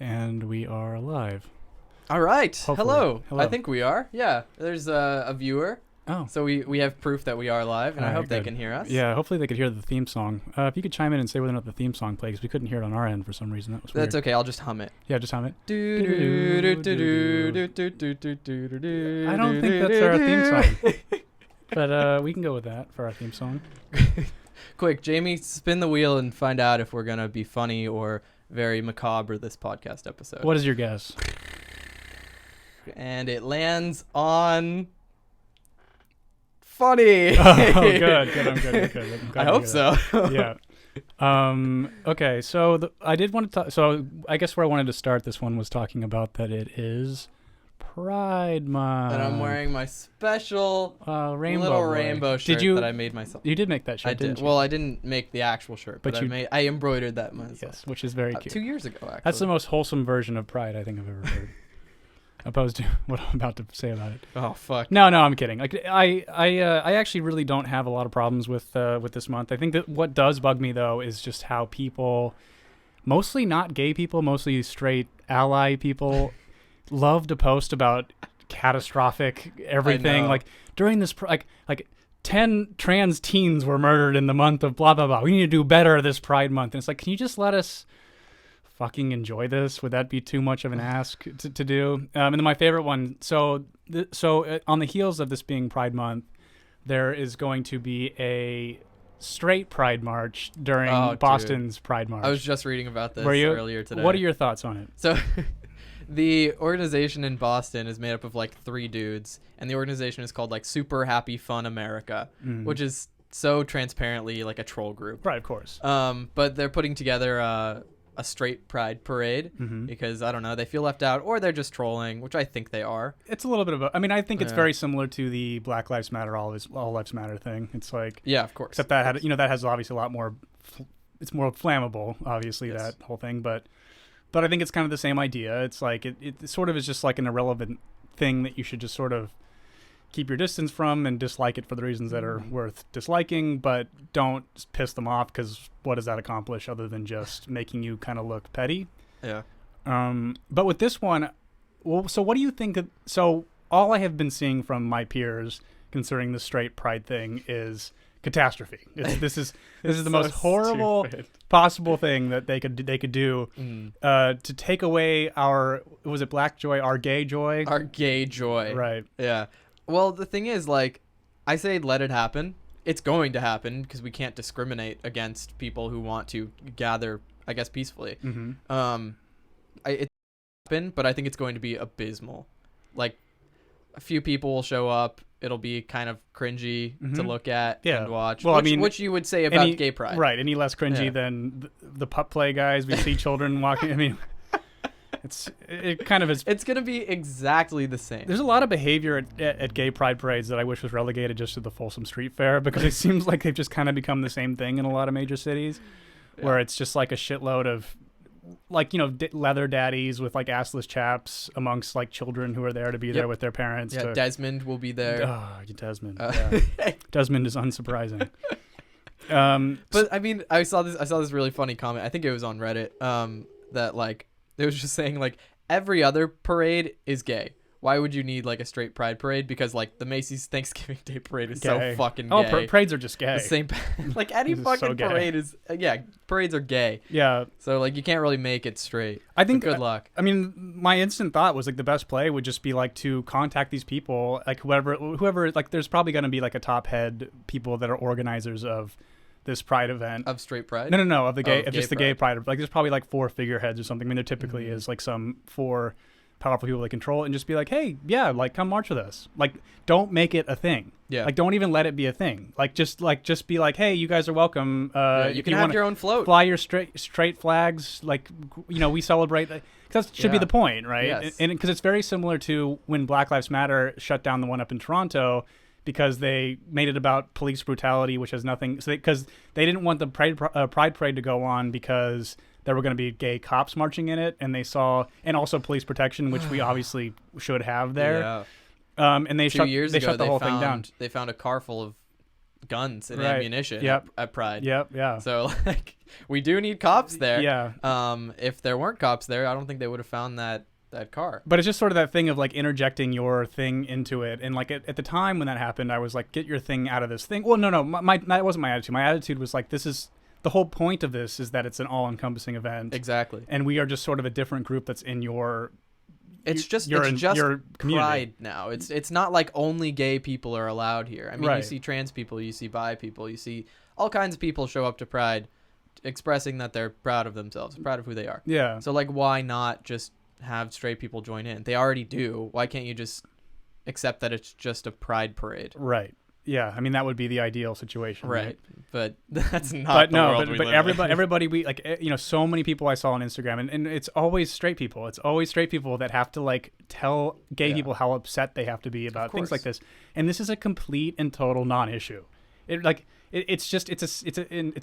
And we are live. All right. Hopefully. Hello. I think we are. Yeah. There's a viewer. Oh. So we have proof that we are live, and I hope they can hear us. Yeah, hopefully they could hear the theme song. If you could chime in and say whether or not the theme song plays. We couldn't hear it on our end for some reason. That was weird. That's okay. I'll just hum it. Yeah, just hum it. I I don't think that's our theme song. But we can go with that for our theme song. Quick, Jamie, spin the wheel and find out if we're going to be funny or very macabre this podcast episode. What is your guess? And it lands on... funny. Oh, good. I'm good. I hope so. Yeah. Okay, so I did want to talk. So I guess where I wanted to start this one was talking about that it is Pride Month. And I'm wearing my special little rainbow shirt that I made myself. You did make that shirt, I did. didn't you? Well, I didn't make the actual shirt, but I embroidered that myself. Yes, which is very cute. 2 years ago, actually. That's the most wholesome version of Pride I think I've ever heard. Opposed to what I'm about to say about it. Oh fuck. No, I'm kidding. Like I actually really don't have a lot of problems with this month. I think that what does bug me though is just how people, mostly not gay people, mostly straight ally people, love to post about catastrophic everything. Like during this, like 10 trans teens were murdered in the month of blah blah blah. We need to do better this Pride Month. And it's like, can you just let us fucking enjoy this? Would that be too much of an ask to do? And then my favorite one, so on the heels of this being Pride Month, there is going to be a straight Pride March during Boston's Pride March. I was just reading about this earlier today. What are your thoughts on it? So the organization in Boston is made up of like 3 dudes, and the organization is called like Super Happy Fun America, which is so transparently like a troll group. Right, of course. But they're putting together a straight pride parade because I don't know, they feel left out, or they're just trolling, which I think they are. It's a little bit of I mean, I think it's very similar to the Black Lives Matter, all Lives Matter thing. It's like, yeah, of course. Except that that has obviously a lot more. It's more flammable, obviously, that whole thing. But I think it's kind of the same idea. It's like it sort of is just like an irrelevant thing that you should just sort of keep your distance from and dislike it for the reasons that are worth disliking, but don't piss them off, because what does that accomplish other than just making you kind of look petty? Yeah. But with this one, well, so what do you think? So all I have been seeing from my peers concerning the straight pride thing is catastrophe. This is the most horrible possible thing that they could do to take away our, was it black joy, our gay joy? Our gay joy. Right. Yeah. Well, the thing is, like, I say let it happen. It's going to happen because we can't discriminate against people who want to gather, I guess, peacefully. It's happen, but I think it's going to be abysmal. Like, a few people will show up. It'll be kind of cringy to look at and watch. Well, which you would say about gay pride. Right. Any less cringy than the pup play guys. We see children walking. I mean... It kind of is. It's going to be exactly the same. There's a lot of behavior at gay pride parades that I wish was relegated just to the Folsom Street Fair, because it seems like they've just kind of become the same thing in a lot of major cities, where it's just like a shitload of, like, leather daddies with like assless chaps amongst like children who are there to be there with their parents. Yeah, Desmond will be there. Oh, Desmond. Yeah. Desmond is unsurprising. But I mean, I saw this really funny comment. I think it was on Reddit. That like, it was just saying, like, every other parade is gay. Why would you need, like, a straight pride parade? Because, like, the Macy's Thanksgiving Day parade is so fucking gay. Oh, parades are just gay. The same, like, any fucking parade is, parades are gay. Yeah. So, like, you can't really make it straight. I think, good luck. I mean, my instant thought was, like, the best play would just be, like, to contact these people, like, whoever, like, there's probably going to be, like, a top head people that are organizers of this pride event. Of straight pride? No, of the gay, of just the gay pride. Like, there's probably like 4 figureheads or something. I mean, there typically is like some 4 powerful people that control it, and just be like, hey, yeah, like, come march with us. Like, don't make it a thing. Yeah. Like, don't even let it be a thing. Like, just be like, hey, you guys are welcome. You can have your own float. Fly your straight flags. Like, we celebrate. That should be the point, right? Yes. And because it's very similar to when Black Lives Matter shut down the one up in Toronto, because they made it about police brutality, which has nothing. So because they didn't want the pride parade to go on because there were going to be gay cops marching in it, and they saw, and also police protection, which we obviously should have there. Yeah. And they shut the whole thing down. They found a car full of guns and Right. ammunition Yep. at Pride. Yep. Yeah. So like we do need cops there. Yeah. If there weren't cops there, I don't think they would have found that car. But it's just sort of that thing of like interjecting your thing into it. And like at the time when that happened, I was like, get your thing out of this thing. Well, no, that wasn't my attitude. My attitude was like, this is the whole point of this is that it's an all encompassing event. Exactly. And we are just sort of a different group that's in your your community. Pride now. It's not like only gay people are allowed here. I mean, Right. you see trans people, you see bi people, you see all kinds of people show up to Pride expressing that they're proud of themselves, proud of who they are. Yeah. So like why not just have straight people join in? They already do. Why can't you just accept that it's just a pride parade? Right. Yeah. I mean, that would be the ideal situation. Right. But that's not the world we live in. Everybody, we like, so many people I saw on Instagram, and it's always straight people. It's always straight people that have to like tell gay people how upset they have to be about things like this. And this is a complete and total non-issue. It's a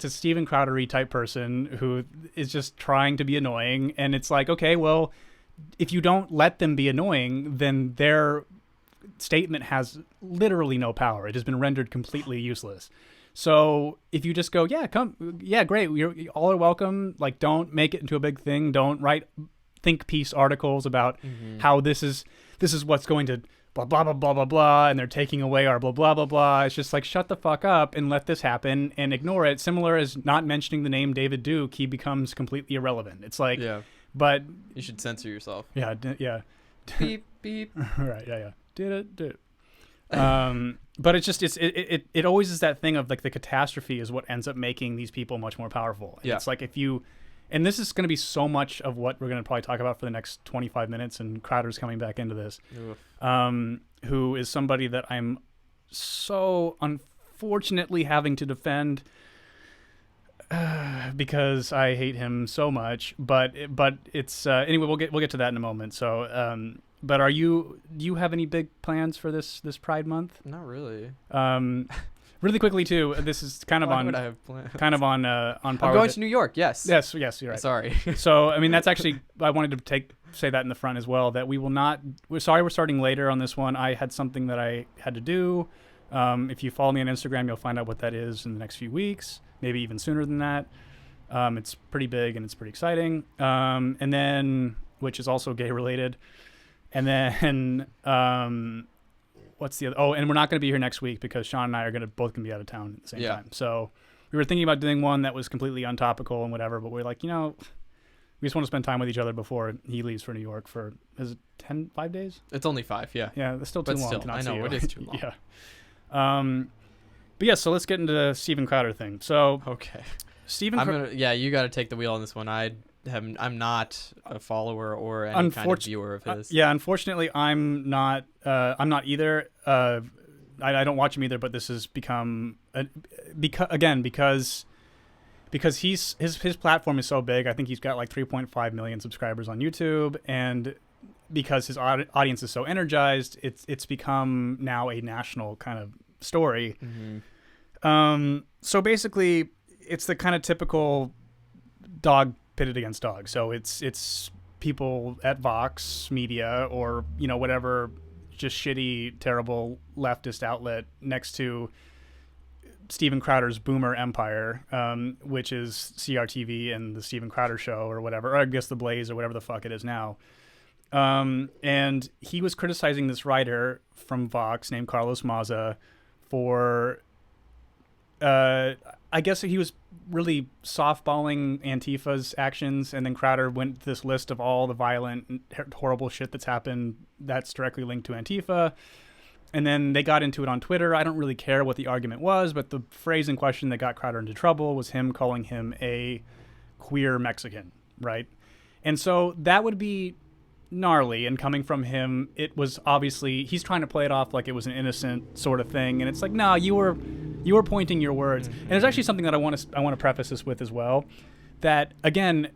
Steven Crowdery type person who is just trying to be annoying. And it's like, okay, well, if you don't let them be annoying, then their statement has literally no power. It has been rendered completely useless. So if you just go, yeah, come, yeah, great, you all are welcome. Like, don't make it into a big thing. Don't write think piece articles about how this is what's going to blah blah blah blah blah blah, and they're taking away our blah blah blah blah. It's just like, shut the fuck up and let this happen and ignore it. Similar as not mentioning the name David Duke, he becomes completely irrelevant. It's like, but you should censor yourself. Yeah. Beep beep. Right. Yeah. Did it. But it's just it always is that thing of like the catastrophe is what ends up making these people much more powerful. And it's like and this is going to be so much of what we're going to probably talk about for the next 25 minutes, and Crowder's coming back into this, who is somebody that I'm so unfortunately having to defend because I hate him so much. But it's anyway. We'll get to that in a moment. So. But do you have any big plans for this Pride Month? Not really. Really quickly too. This is kind of Why on would I have plans? Kind of on par. I'm going to New York. Yes. Yes, you're right. Sorry. So I mean, that's actually I wanted to say that in the front as well, that we will not. We're sorry we're starting later on this one. I had something that I had to do. If you follow me on Instagram, you'll find out what that is in the next few weeks, maybe even sooner than that. It's pretty big and it's pretty exciting. And then, which is also gay related. And then, what's the other? Oh, and we're not going to be here next week because Sean and I are both going to be out of town at the same time. So we were thinking about doing one that was completely untopical and whatever, but we're like, we just want to spend time with each other before he leaves for New York for, is it 5 days? It's only 5, yeah. Yeah, that's still too long to not see you. I know, it is too long. Yeah. But yeah, so let's get into the Steven Crowder thing. So, okay. You got to take the wheel on this one. I'm not a follower or any kind of viewer of his. Unfortunately, I'm not either. I don't watch him either. But this has become because his platform is so big. I think he's got like 3.5 million subscribers on YouTube, and because his audience is so energized, it's become now a national kind of story. So basically, it's the kind of typical dog pitted against dog. So it's people at Vox Media or whatever just shitty, terrible leftist outlet next to Steven Crowder's Boomer Empire, which is CRTV and the Steven Crowder Show or whatever, or I guess the Blaze or whatever the fuck it is now. And he was criticizing this writer from Vox named Carlos Maza for I guess he was really softballing Antifa's actions, and then Crowder went to this list of all the violent and horrible shit that's happened that's directly linked to Antifa. And then they got into it on Twitter. I don't really care what the argument was, but the phrase in question that got Crowder into trouble was him calling him a queer Mexican, right? And so that would be gnarly, and coming from him, it was obviously he's trying to play it off like it was an innocent sort of thing, and it's like, no, you were pointing your words. And there's actually something that I want to preface this with as well, that again,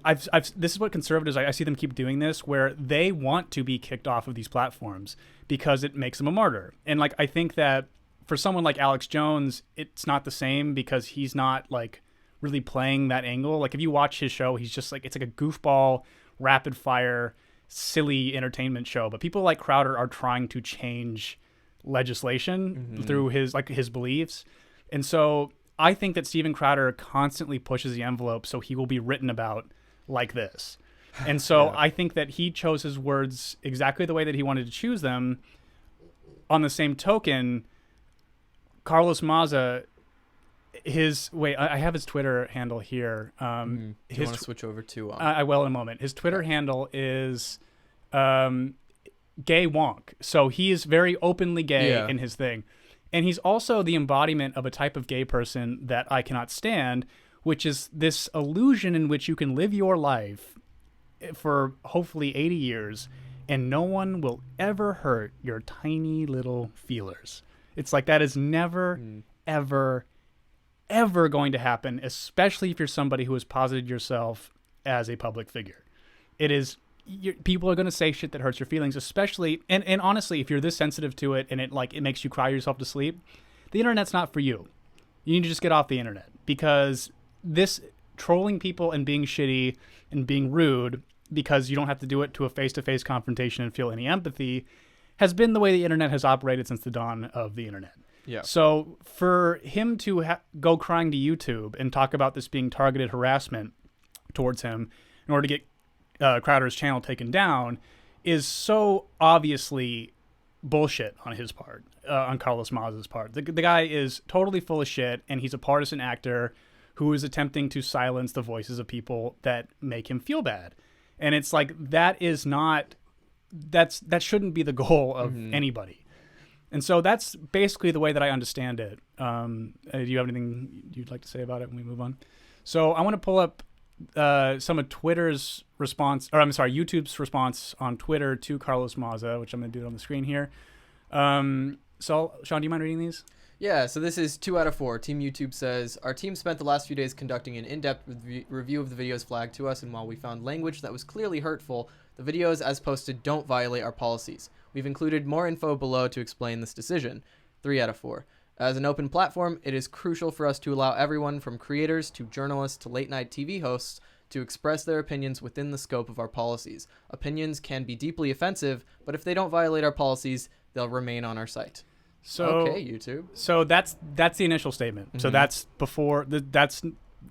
I've this is what conservatives, I see them keep doing this, where they want to be kicked off of these platforms because it makes them a martyr. And like, I think that for someone like Alex Jones, it's not the same because he's not like really playing that angle. Like if you watch his show, he's just like, it's like a goofball, rapid fire, silly entertainment show. But people like Crowder are trying to change legislation through his beliefs. And so I think that Steven Crowder constantly pushes the envelope so he will be written about like this. And so I think that he chose his words exactly the way that he wanted to choose them. On the same token, Carlos Maza, I have his Twitter handle here. Do you want to switch over to? I will in a moment. His Twitter handle is Gay Wonk. So he is very openly gay in his thing. And he's also the embodiment of a type of gay person that I cannot stand, which is this illusion in which you can live your life for hopefully 80 years and no one will ever hurt your tiny little feelers. It's like that is never, ever, ever going to happen, especially if you're somebody who has posited yourself as a public figure. It is, people are going to say shit that hurts your feelings, especially, and honestly, if you're this sensitive to it and it makes you cry yourself to sleep, the internet's not for you. You need to just get off the internet, because this trolling people and being shitty and being rude because you don't have to do it to a face-to-face confrontation and feel any empathy has been the way the internet has operated since the dawn of the internet. Yeah. So for him to go crying to YouTube and talk about this being targeted harassment towards him in order to get Crowder's channel taken down is so obviously bullshit on his part, on Carlos Maza's part. The guy is totally full of shit, and he's a partisan actor who is attempting to silence the voices of people that make him feel bad. And it's like, that shouldn't be the goal of anybody. And so that's basically the way that I understand it. Do you have anything you'd like to say about it when we move on? So I want to pull up some of YouTube's response on Twitter to Carlos Maza, which I'm going to do it on the screen here. So, Sean, do you mind reading these? Yeah, so this is 2 out of 4. Team YouTube says, our team spent the last few days conducting an in-depth review of the videos flagged to us, and while we found language that was clearly hurtful, the videos as posted don't violate our policies. We've included more info below to explain this decision. 3 out of 4. As an open platform, it is crucial for us to allow everyone from creators to journalists to late-night TV hosts to express their opinions within the scope of our policies. Opinions can be deeply offensive, but if they don't violate our policies, they'll remain on our site. So okay, YouTube. So that's the initial statement. So that's before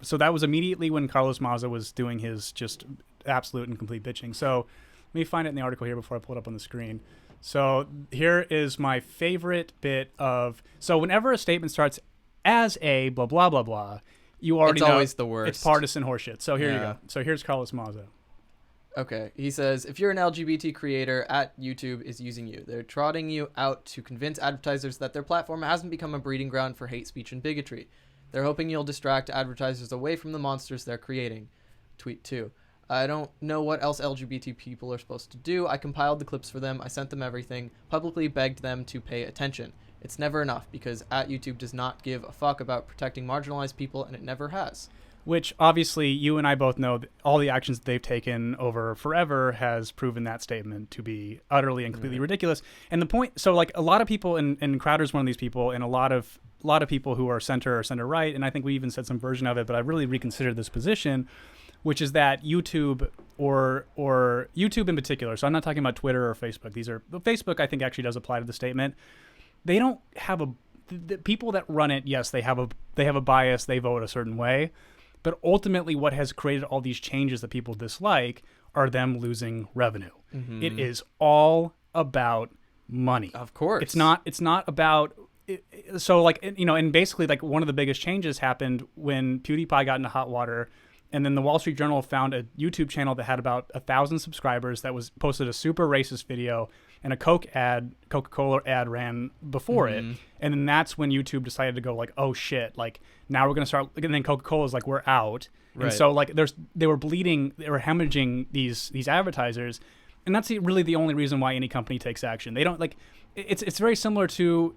so that was immediately when Carlos Maza was doing his just absolute and complete bitching. So let me find it in the article here before I pull it up on the screen. So here is my favorite bit of, so whenever a statement starts as a blah blah blah blah, you already know it's always the worst. It's partisan horseshit. So here you go. So here's Carlos Maza. Okay, he says, if you're an LGBT creator at YouTube is using you. They're trotting you out to convince advertisers that their platform hasn't become a breeding ground for hate speech and bigotry. They're hoping you'll distract advertisers away from the monsters they're creating. Tweet 2. I don't know what else LGBT people are supposed to do. I compiled the clips for them. I sent them everything. Publicly begged them to pay attention. It's never enough because at YouTube does not give a fuck about protecting marginalized people, and it never has. Which obviously you and I both know that all the actions that they've taken over forever has proven that statement to be utterly and completely ridiculous. And the point, so like a lot of people, and Crowder's one of these people, and a lot of people who are center or center right, and I think we even said some version of it, but I really reconsidered this position, which is that YouTube or YouTube in particular, so I'm not talking about Twitter or Facebook. Facebook I think actually does apply to the statement. They don't have the people that run it, yes, they have a bias, they vote a certain way. But ultimately, what has created all these changes that people dislike are them losing revenue. It is all about money. Of course. It's not about... So, like, you know, and basically, like, one of the biggest changes happened when PewDiePie got into hot water, and then the Wall Street Journal found a YouTube channel that had about 1,000 subscribers that was posted a super racist video, and a Coca-Cola ad ran before it. And then that's when YouTube decided to go like, oh shit, like now we're going to start, and then Coca-Cola's like, we're out. Right. And so like they were hemorrhaging these advertisers. And that's really the only reason why any company takes action. They don't like, it's very similar to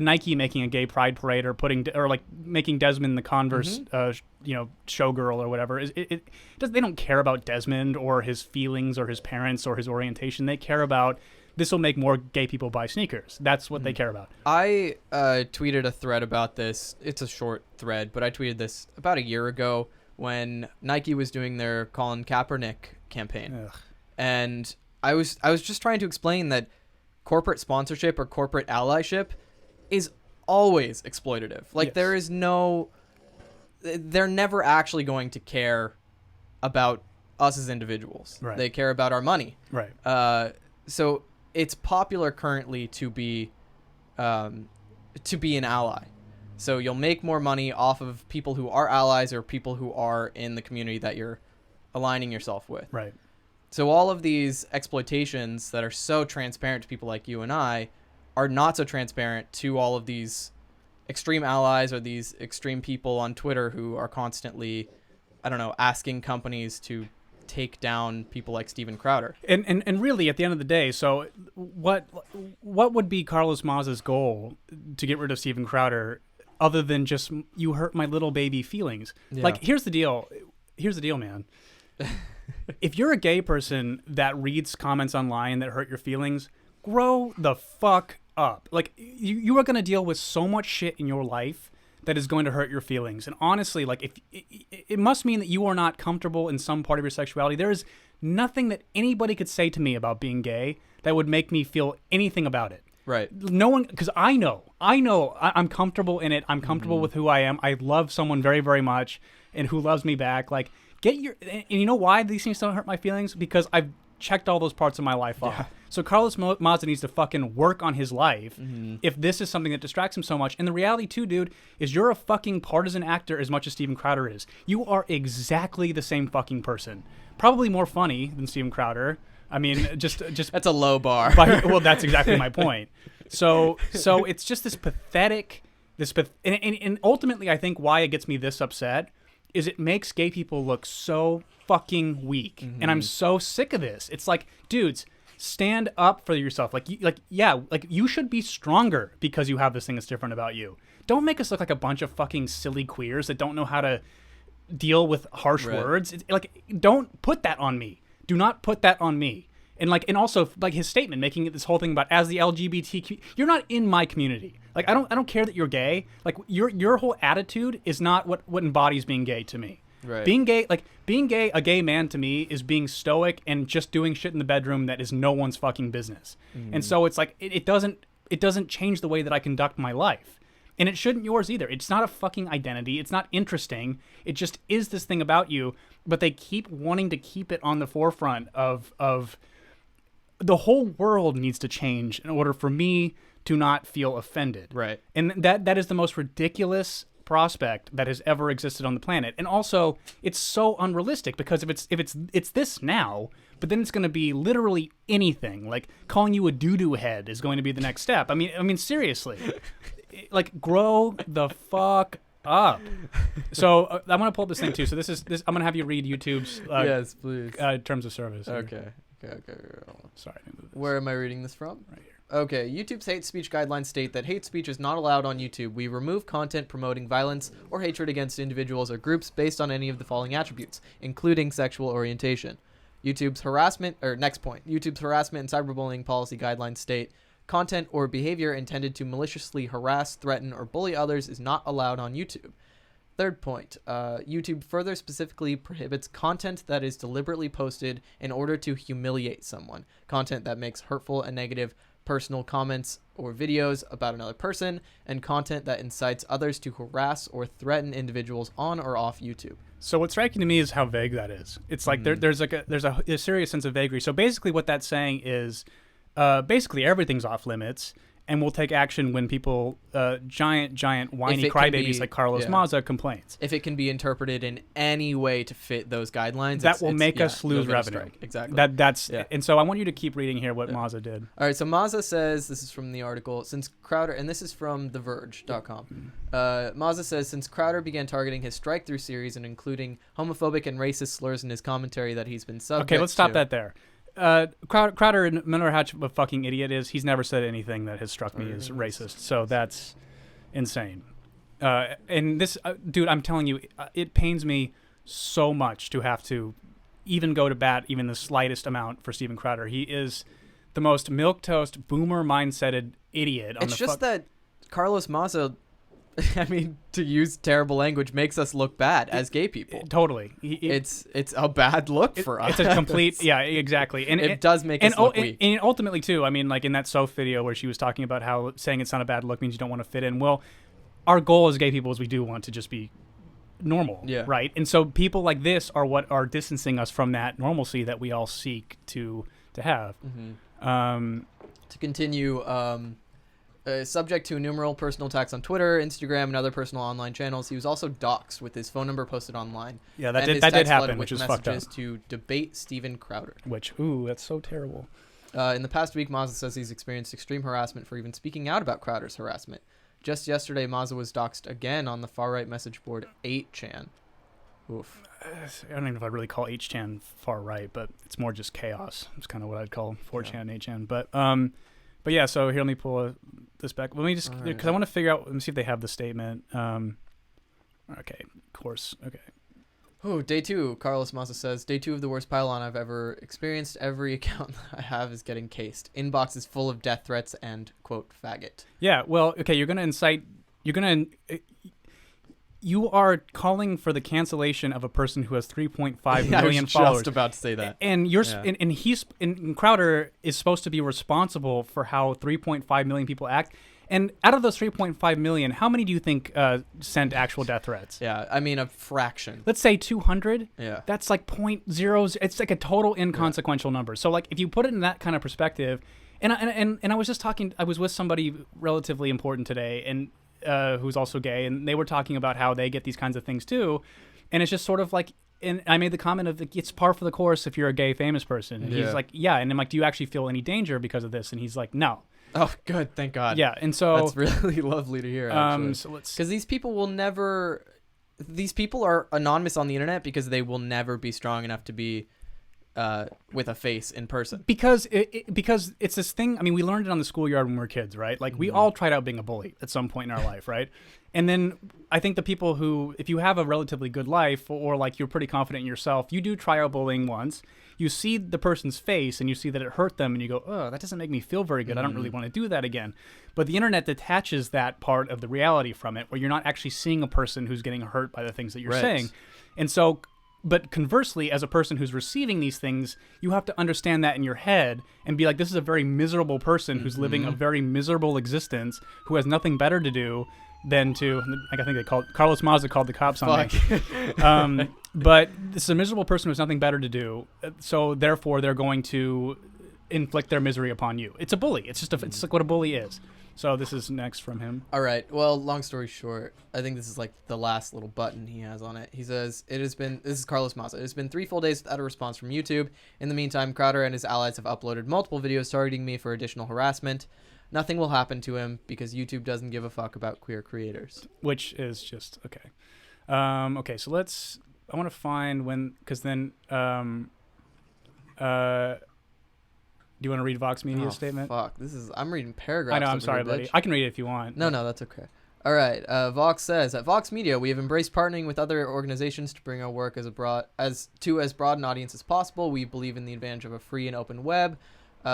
Nike making a gay pride parade or like making Desmond the Converse showgirl or whatever. They don't care about Desmond or his feelings or his parents or his orientation. They care about this will make more gay people buy sneakers. That's what they care about. I tweeted a thread about this. It's a short thread, but I tweeted this about a year ago when Nike was doing their Colin Kaepernick campaign. Ugh. And I was just trying to explain that corporate sponsorship or corporate allyship is always exploitative. Like, Yes. they're never actually going to care about us as individuals. Right. They care about our money. Right. So it's popular currently to be an ally. So you'll make more money off of people who are allies or people who are in the community that you're aligning yourself with. Right. So all of these exploitations that are so transparent to people like you and I are not so transparent to all of these extreme allies or these extreme people on Twitter who are constantly, I don't know, asking companies to take down people like Steven Crowder. And really, at the end of the day, so what would be Carlos Mazza's goal to get rid of Steven Crowder, other than just, you hurt my little baby feelings? Yeah. Like, here's the deal, man. If you're a gay person that reads comments online that hurt your feelings, grow the fuck up. Like, you are going to deal with so much shit in your life that is going to hurt your feelings. And honestly, like, if it must mean that you are not comfortable in some part of your sexuality. There is nothing that anybody could say to me about being gay that would make me feel anything about it. Right. No one, because I'm comfortable in it. I'm comfortable with who I am. I love someone very, very much, and who loves me back. Like, and you know why these things don't hurt my feelings? Because I've checked all those parts of my life off. So Carlos Mazza needs to fucking work on his life if this is something that distracts him so much. And the reality too, dude, is you're a fucking partisan actor as much as Steven Crowder is. You are exactly the same fucking person. Probably more funny than Steven Crowder. I mean, just That's a low bar. well, that's exactly my point. So it's just this pathetic, and ultimately, I think why it gets me this upset is it makes gay people look so fucking weak, and I'm so sick of this. It's like, dudes, stand up for yourself. Like you should be stronger because you have this thing that's different about you. Don't make us look like a bunch of fucking silly queers that don't know how to deal with harsh words. Don't put that on me. Do not put that on me. And also his statement, making it this whole thing about, as the LGBTQ, you're not in my community. Like, I don't care that you're gay. Like, your whole attitude is not what embodies being gay to me. Right. Being gay, a gay man to me is being stoic and just doing shit in the bedroom that is no one's fucking business. And so it's like, it doesn't change the way that I conduct my life. And it shouldn't yours either. It's not a fucking identity. It's not interesting. It just is this thing about you. But they keep wanting to keep it on the forefront of the whole world needs to change in order for me to not feel offended. Right. And that is the most ridiculous prospect that has ever existed on the planet. And also, it's so unrealistic, because if it's this now, but then it's going to be literally anything. Like, calling you a doo-doo head is going to be the next step. I mean seriously. Like, grow the fuck up. So I'm gonna pull up this thing too. So this. I'm gonna have you read YouTube's yes, please. Terms of service. Okay. Sorry. Where am I reading this from? Right here. Okay, YouTube's hate speech guidelines state that hate speech is not allowed on YouTube. We remove content promoting violence or hatred against individuals or groups based on any of the following attributes, including sexual orientation. YouTube's harassment and cyberbullying policy guidelines state content or behavior intended to maliciously harass, threaten, or bully others is not allowed on YouTube. Third point, YouTube further specifically prohibits content that is deliberately posted in order to humiliate someone, content that makes hurtful and negative personal comments or videos about another person, and content that incites others to harass or threaten individuals on or off YouTube. So what's striking to me is how vague that is. It's like there's a serious sense of vagary. So basically what that's saying is basically everything's off limits, and we'll take action when people, giant whiny crybabies like Carlos Mazza complains. If it can be interpreted in any way to fit those guidelines, that will make us lose revenue. Exactly. And so I want you to keep reading here what Mazza did. All right. So Mazza says, this is from the article, since Crowder, and this is from TheVerge.com. Mazza says, since Crowder began targeting his strike through series and including homophobic and racist slurs in his commentary that he's been subject to. Okay, let's stop that there. Crowder, no matter how much of a fucking idiot is, he's never said anything that has struck me as racist. So that's insane. And this, dude, I'm telling you, it pains me so much to have to even go to bat even the slightest amount for Steven Crowder. He is the most milquetoast, boomer mindseted idiot. It's just that Carlos Mazza I mean, to use terrible language makes us look bad as gay people. Totally. It's a bad look for us. It's a complete, yeah, exactly. And it does make us look weak. And ultimately, too, I mean, like in that Soph video where she was talking about how saying it's not a bad look means you don't want to fit in. Well, our goal as gay people is we do want to just be normal, right? And so people like this are what are distancing us from that normalcy that we all seek to have. To continue, subject to innumerable personal attacks on Twitter, Instagram, and other personal online channels, he was also doxxed with his phone number posted online. Yeah, that did happen, which is fucked up. To debate Steven Crowder. Which, ooh, that's so terrible. In the past week, Mazza says he's experienced extreme harassment for even speaking out about Crowder's harassment. Just yesterday, Mazza was doxxed again on the far-right message board 8chan. Oof. I don't even know if I'd really call 8chan far-right, but it's more just chaos. It's kind of what I'd call 4chan, 8chan. But yeah, so here, let me pull this back. Let me just, because I want to figure out, let me see if they have the statement. Okay, of course, okay. Oh, day 2, Carlos Mazza says, day 2 of the worst pylon I've ever experienced. Every account that I have is getting cased. Inbox is full of death threats and, quote, faggot. Yeah, well, okay, you are calling for the cancellation of a person who has 3.5 million followers. I was just about to say that. And and Crowder is supposed to be responsible for how 3.5 million people act. And out of those 3.5 million, how many do you think sent actual death threats? Yeah, I mean a fraction. Let's say 200. Yeah. That's like 0.0. It's like a total inconsequential number. So like if you put it in that kind of perspective, and I was just talking, I was with somebody relatively important today, and who's also gay, and they were talking about how they get these kinds of things too, and it's just sort of like, and I made the comment of it's par for the course if you're a gay famous person, and he's like, yeah, and I'm like, do you actually feel any danger because of this? And he's like, no. Oh, good, thank God. Yeah, and so that's really lovely to hear. Actually, because these people will never. These people are anonymous on the internet because they will never be strong enough to be with a face in person. Because it's this thing. I mean, we learned it on the schoolyard when we were kids, right? Like we all tried out being a bully at some point in our life, right? And then I think the people who, if you have a relatively good life or like you're pretty confident in yourself, you do try out bullying once. You see the person's face and you see that it hurt them and you go, oh, that doesn't make me feel very good. I don't really want to do that again. But the internet detaches that part of the reality from it, where you're not actually seeing a person who's getting hurt by the things that you're saying. And so, but conversely, as a person who's receiving these things, you have to understand that in your head and be like, this is a very miserable person who's living a very miserable existence, who has nothing better to do than to, like I think they called, Carlos Mazza called the cops on me. But this is a miserable person who has nothing better to do, so therefore they're going to inflict their misery upon you. It's a bully. It's just it's like what a bully is. So this is next from him. All right. Well, long story short, I think this is like the last little button he has on it. He says, this is Carlos Mazza. It has been 3 full days without a response from YouTube. In the meantime, Crowder and his allies have uploaded multiple videos targeting me for additional harassment. Nothing will happen to him because YouTube doesn't give a fuck about queer creators. Which is just, okay. Okay, so I want to find when, because then, do you want to read Vox Media's statement? Fuck, I'm reading paragraphs. I know, I'm sorry, buddy. I can read it if you want. No, that's okay. All right, Vox says, at Vox Media, we have embraced partnering with other organizations to bring our work as broad an audience as possible. We believe in the advantage of a free and open web.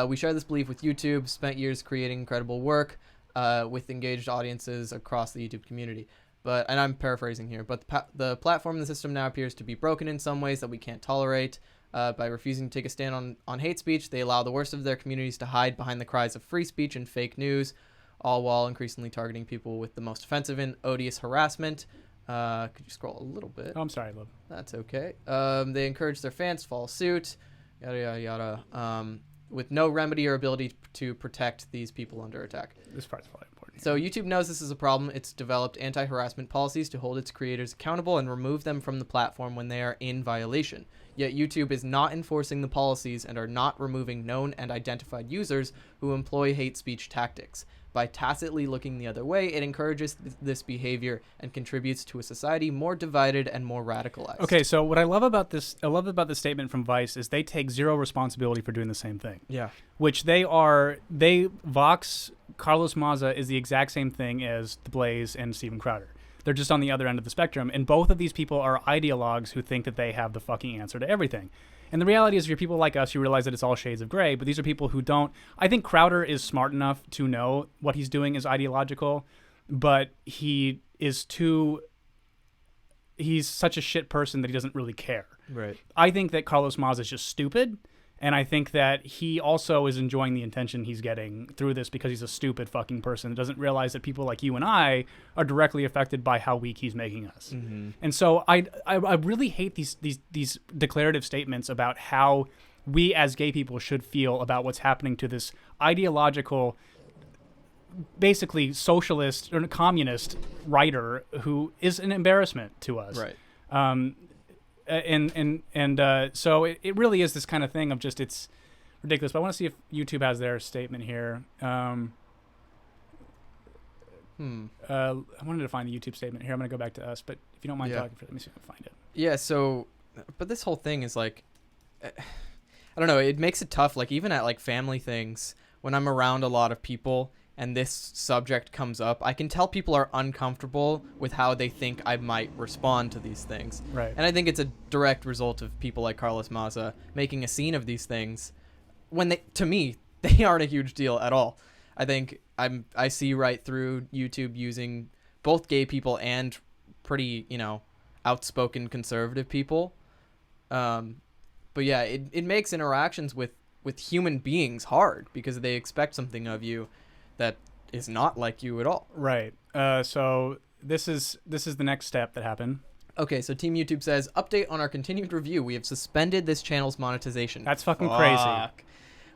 We share this belief with YouTube, spent years creating incredible work with engaged audiences across the YouTube community. And I'm paraphrasing here, but the platform and the system now appears to be broken in some ways that we can't tolerate. By refusing to take a stand on hate speech, they allow the worst of their communities to hide behind the cries of free speech and fake news, all while increasingly targeting people with the most offensive and odious harassment. Could you scroll a little bit? Oh, I'm sorry, love. That's okay. They encourage their fans to follow suit, yada, yada, yada, with no remedy or ability to protect these people under attack. This part's probably important. So YouTube knows this is a problem. It's developed anti-harassment policies to hold its creators accountable and remove them from the platform when they are in violation. Yet YouTube is not enforcing the policies and are not removing known and identified users who employ hate speech tactics. By tacitly looking the other way, it encourages this behavior and contributes to a society more divided and more radicalized. Okay, so what I love about this statement from Vice is they take zero responsibility for doing the same thing. Yeah. Which Vox, Carlos Mazza is the exact same thing as The Blaze and Steven Crowder. They're just on the other end of the spectrum, and both of these people are ideologues who think that they have the fucking answer to everything. And the reality is, if you're people like us, you realize that it's all shades of gray, but these are people who don't. I think Crowder is smart enough to know what he's doing is ideological, but is too. He's such a shit person that he doesn't really care. Right. I think that Carlos Maz is just stupid, and I think that he also is enjoying the attention he's getting through this because he's a stupid fucking person that doesn't realize that people like you and I are directly affected by how weak he's making us. Mm-hmm. And so I really hate these declarative statements about how we as gay people should feel about what's happening to this ideological, basically socialist or communist writer who is an embarrassment to us. Right. So it really is this kind of thing of just, it's ridiculous. But I want to see if YouTube has their statement here. I wanted to find the YouTube statement here. I'm going to go back to us, but if you don't mind talking for, let me see if I can find it. Yeah. So, but this whole thing is like, I don't know. It makes it tough. Like even at like family things, when I'm around a lot of people and this subject comes up, I can tell people are uncomfortable with how they think I might respond to these things. Right. And I think it's a direct result of people like Carlos Maza making a scene of these things when they, to me, they aren't a huge deal at all. I think I see right through YouTube using both gay people and pretty, outspoken conservative people. But yeah, it makes interactions with human beings hard because they expect something of you that is not like you at all. Right. So this is the next step that happened. Okay, so Team YouTube says, update on our continued review. We have suspended this channel's monetization. That's fucking crazy.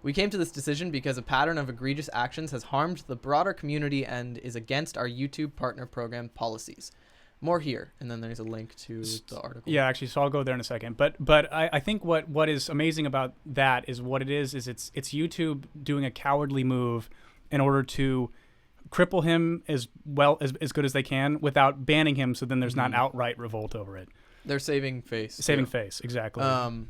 We came to this decision because a pattern of egregious actions has harmed the broader community and is against our YouTube partner program policies. More here, and then there's a link to the article. Yeah, actually, so I'll go there in a second. But I think what is amazing about that is what it is it's YouTube doing a cowardly move in order to cripple him as well as good as they can without banning him, so then there's not outright revolt over it. They're saving face. Saving face, exactly. I'm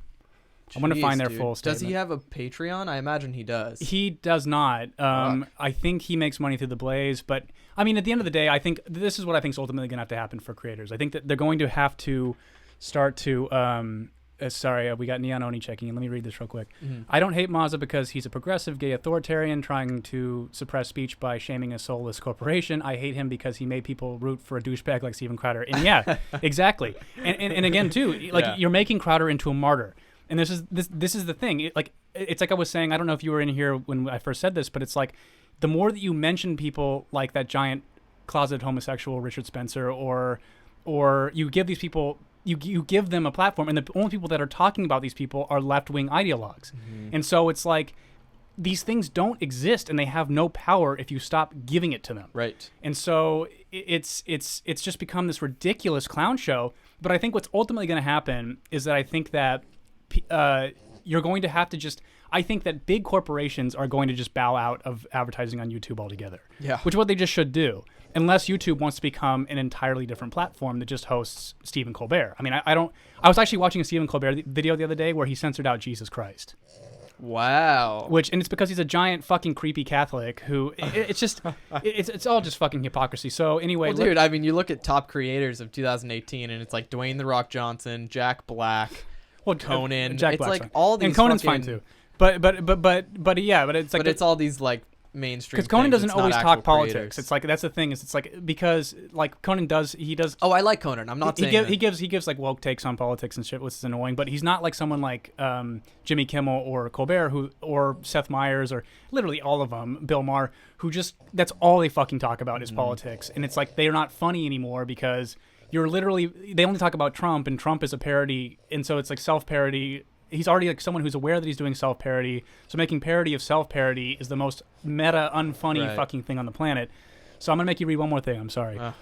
going to find their full statement. Does he have a Patreon? I imagine he does. He does not. I think he makes money through the Blaze, but I mean, at the end of the day, I think this is what I think is ultimately going to have to happen for creators. I think that they're going to have to start to we got Neon Oni checking in. Let me read this real quick. Mm-hmm. I don't hate Maza because he's a progressive gay authoritarian trying to suppress speech by shaming a soulless corporation. I hate him because he made people root for a douchebag like Steven Crowder. And yeah, exactly. And again, too, like you're making Crowder into a martyr. And this is the thing. It's like I was saying, I don't know if you were in here when I first said this, but it's like the more that you mention people like that giant closeted homosexual Richard Spencer or you give these people you give them a platform, and the only people that are talking about these people are left-wing ideologues. Mm-hmm. And so it's like these things don't exist and they have no power if you stop giving it to them. Right. And so it's just become this ridiculous clown show. But I think what's ultimately going to happen is that I think that you're going to have to I think that big corporations are going to just bow out of advertising on YouTube altogether. Yeah. Which is what they just should do. Unless YouTube wants to become an entirely different platform that just hosts Stephen Colbert. I mean, I was actually watching a Stephen Colbert video the other day where he censored out Jesus Christ. Wow. And it's because he's a giant fucking creepy Catholic who it's all just fucking hypocrisy. So anyway, well, dude, I mean, you look at top creators of 2018 and it's like Dwayne The Rock Johnson, Jack Black, Conan. Jack it's Black's like fine. all these and Conan's fine too. But it's like it's all these like mainstream. Because Conan doesn't always talk politics. Creators. It's like that's the thing. It's like because like Conan does. Oh, I like Conan. I'm not saying he gives like woke takes on politics and shit, which is annoying. But he's not like someone like Jimmy Kimmel or Colbert or Seth Meyers or literally all of them, Bill Maher, who just that's all they fucking talk about is politics. And it's like they're not funny anymore because they only talk about Trump, and Trump is a parody, and so it's like self-parody. He's already like someone who's aware that he's doing self-parody, so making parody of self-parody is the most meta, unfunny fucking thing on the planet. So I'm gonna make you read one more thing. I'm sorry. I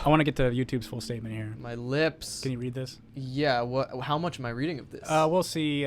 want to get to YouTube's full statement here. My lips. Can you read this? Yeah. How much am I reading of this? We'll see.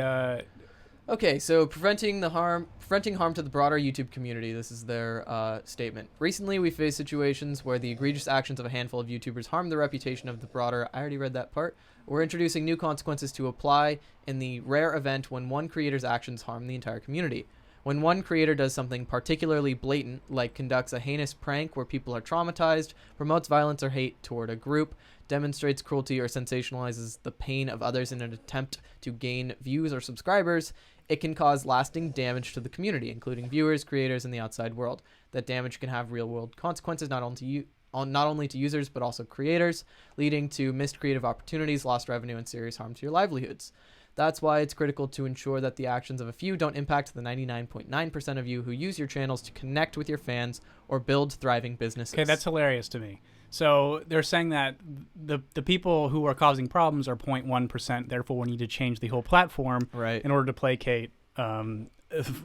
Okay, so preventing harm to the broader YouTube community. This is their statement. Recently, we faced situations where the egregious actions of a handful of YouTubers harm the reputation of the broader. I already read that part. We're introducing new consequences to apply in the rare event when one creator's actions harm the entire community. When one creator does something particularly blatant, like conducts a heinous prank where people are traumatized, promotes violence or hate toward a group, demonstrates cruelty or sensationalizes the pain of others in an attempt to gain views or subscribers, it can cause lasting damage to the community, including viewers, creators, and the outside world. That damage can have real-world consequences not only not only to users but also creators, leading to missed creative opportunities, lost revenue, and serious harm to your livelihoods. That's why it's critical to ensure that the actions of a few don't impact the 99.9% of you who use your channels to connect with your fans or build thriving businesses. Okay, that's hilarious to me. So they're saying that the people who are causing problems are 0.1%. Therefore, we need to change the whole platform in order to placate also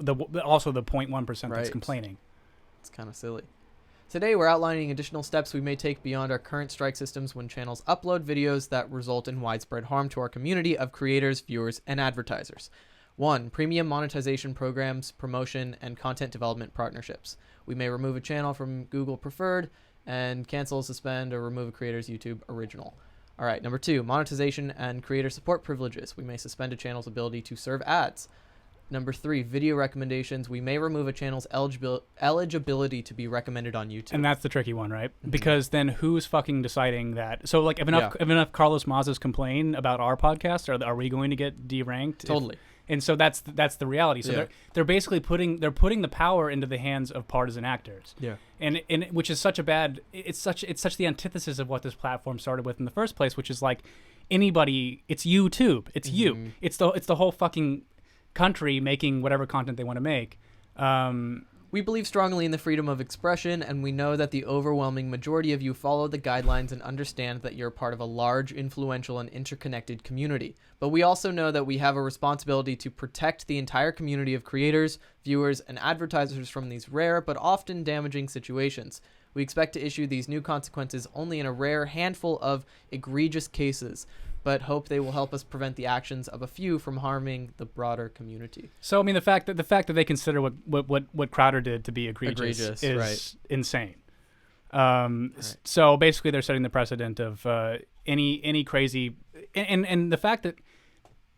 the 0.1% that's complaining. It's kind of silly. Today, we're outlining additional steps we may take beyond our current strike systems when channels upload videos that result in widespread harm to our community of creators, viewers, and advertisers. 1. Premium monetization programs, promotion, and content development partnerships. We may remove a channel from Google Preferred and cancel, suspend, or remove a creator's YouTube original. All right, number 2, monetization and creator support privileges. We may suspend a channel's ability to serve ads. Number 3, video recommendations. We may remove a channel's eligibility to be recommended on YouTube. And that's the tricky one, right? Mm-hmm. Because then who's fucking deciding that? So, like, if enough Carlos Mazas complain about our podcast, are we going to get deranked? Totally. And so that's the reality. So they're basically putting the power into the hands of partisan actors. Yeah. And which is such a bad. It's such the antithesis of what this platform started with in the first place, which is like anybody. It's YouTube. It's you. It's the whole fucking country making whatever content they want to make. We believe strongly in the freedom of expression, and we know that the overwhelming majority of you follow the guidelines and understand that you're part of a large, influential, and interconnected community. But we also know that we have a responsibility to protect the entire community of creators, viewers, and advertisers from these rare but often damaging situations. We expect to issue these new consequences only in a rare handful of egregious cases, but hope they will help us prevent the actions of a few from harming the broader community. So, I mean, the fact that they consider what Crowder did to be egregious is insane. So basically, they're setting the precedent of any crazy, and the fact that,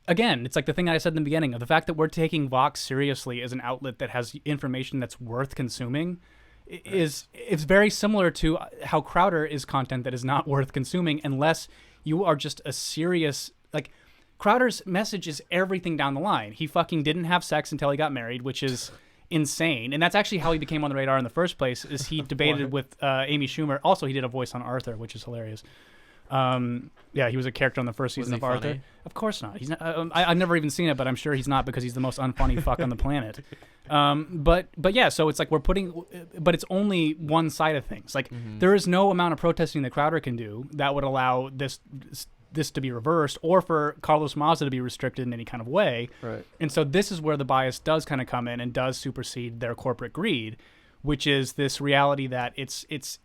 again, it's like the thing that I said in the beginning of the fact that we're taking Vox seriously as an outlet that has information that's worth consuming. It's very similar to how Crowder is content that is not worth consuming unless you are just a serious, like, Crowder's message is everything down the line. He fucking didn't have sex until he got married, which is insane. And that's actually how he became on the radar in the first place, is he debated with Amy Schumer. Also, he did a voice on Arthur, which is hilarious. He was a character on the first season of Arthur. Funny? Of course not. He's not. I've never even seen it, but I'm sure he's not, because he's the most unfunny fuck on the planet. But yeah, so it's like but it's only one side of things. Like there is no amount of protesting that Crowder can do that would allow this to be reversed, or for Carlos Maza to be restricted in any kind of way. Right. And so this is where the bias does kind of come in and does supersede their corporate greed, which is this reality that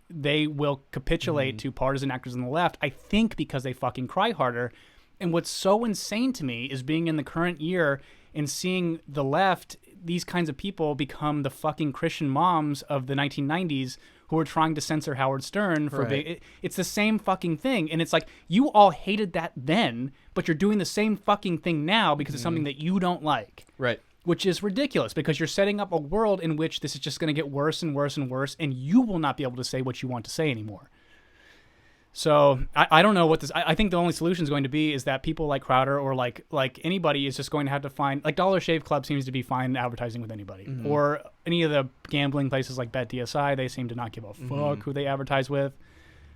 they will capitulate to partisan actors on the left, I think, because they fucking cry harder. And what's so insane to me is being in the current year and seeing the left, these kinds of people, become the fucking Christian moms of the 1990s who were trying to censor Howard Stern for it's the same fucking thing. And it's like, you all hated that then, but you're doing the same fucking thing now because it's something that you don't like. Right. Which is ridiculous, because you're setting up a world in which this is just going to get worse and worse and worse, and you will not be able to say what you want to say anymore. So I don't know what this. I think the only solution is going to be is that people like Crowder or like anybody is just going to have to find, like, Dollar Shave Club seems to be fine advertising with anybody, or any of the gambling places like BetDSI. They seem to not give a fuck who they advertise with.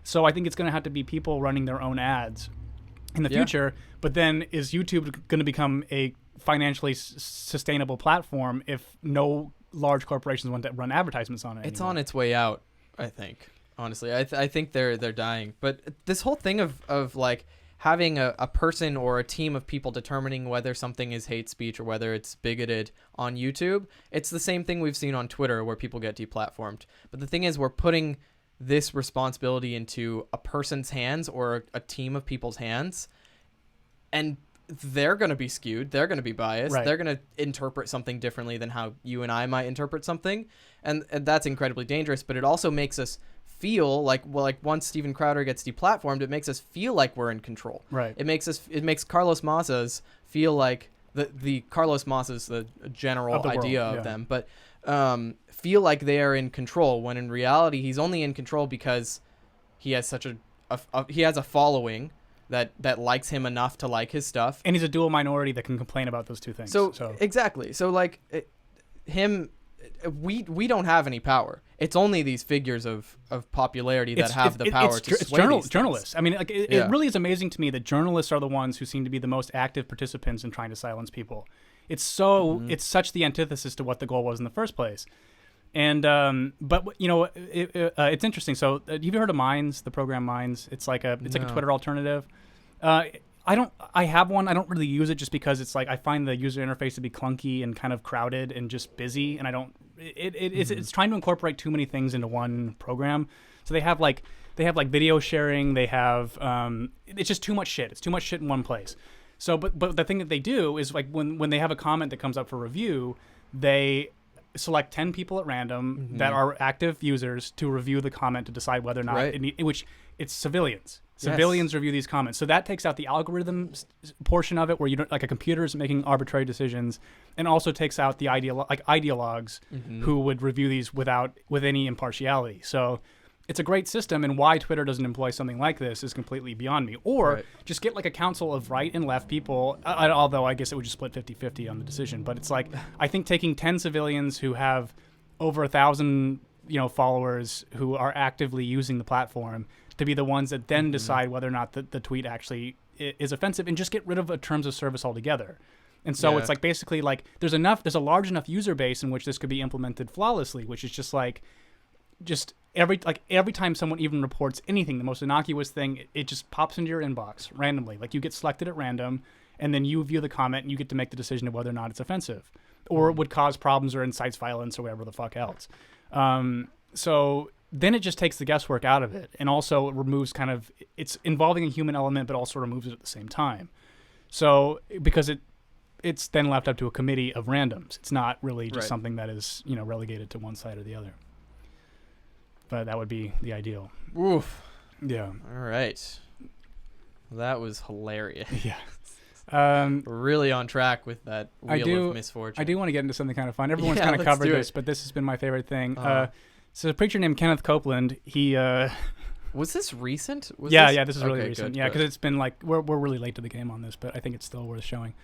So I think it's going to have to be people running their own ads in the future. But then is YouTube going to become a financially sustainable platform if no large corporations want to run advertisements on it It's anymore? on its way out, I think. Honestly, I think they're dying. But this whole thing of like having a person or a team of people determining whether something is hate speech or whether it's bigoted on YouTube, it's the same thing we've seen on Twitter where people get deplatformed. But the thing is, we're putting this responsibility into a person's hands or a team of people's hands, and they're going to be skewed. They're going to be biased. Right. They're going to interpret something differently than how you and I might interpret something. And that's incredibly dangerous, but it also makes us feel like, well, like once Steven Crowder gets deplatformed, it makes us feel like we're in control. Right. It makes Carlos Mazas feel like the Carlos Mazas, the general idea of them, but feel like they are in control, when in reality he's only in control because he has such he has a following that likes him enough to like his stuff, and he's a dual minority that can complain about those two things. So exactly. So like him we don't have any power. It's only these figures of popularity that have the power to sway these journalists. things. I mean, like, it really is amazing to me that journalists are the ones who seem to be the most active participants in trying to silence people. It's such the antithesis to what the goal was in the first place. And but it's interesting. So have you heard of Minds, the program Minds? It's like a Twitter alternative. I have one. I don't really use it just because it's like I find the user interface to be clunky and kind of crowded and just busy, and I don't. It's trying to incorporate too many things into one program. So they have like video sharing. They have it's just too much shit. It's too much shit in one place. So but the thing that they do is like when they have a comment that comes up for review, they select 10 people at random that are active users to review the comment to decide whether or not which it's civilians. Civilians review these comments. So that takes out the algorithm portion of it where you don't like a computer is making arbitrary decisions, and also takes out the ideologues who would review these with any impartiality. So it's a great system, and why Twitter doesn't employ something like this is completely beyond me. Or just get like a council of right and left people, although I guess it would just split 50-50 on the decision. But it's like, I think taking 10 civilians who have over 1,000 followers who are actively using the platform to be the ones that then decide whether or not the tweet actually is offensive, and just get rid of a terms of service altogether. And so it's like basically like there's a large enough user base in which this could be implemented flawlessly, which is just every time someone even reports anything, the most innocuous thing, it just pops into your inbox randomly. Like you get selected at random, and then you view the comment and you get to make the decision of whether or not it's offensive or it would cause problems or incites violence or whatever the fuck else. So then it just takes the guesswork out of it, and also removes it's involving a human element, but also removes it at the same time. So because it's then left up to a committee of randoms. It's not really just something that is relegated to one side or the other. But that would be the ideal. Oof. Yeah. All right. That was hilarious. Yeah. We're really on track with that wheel of misfortune. I do want to get into something kind of fun. Everyone's kind of covered this, but this has been my favorite thing. So a preacher named Kenneth Copeland, he... was this recent? This is really recent. Good, because it's been like... We're really late to the game on this, but I think it's still worth showing.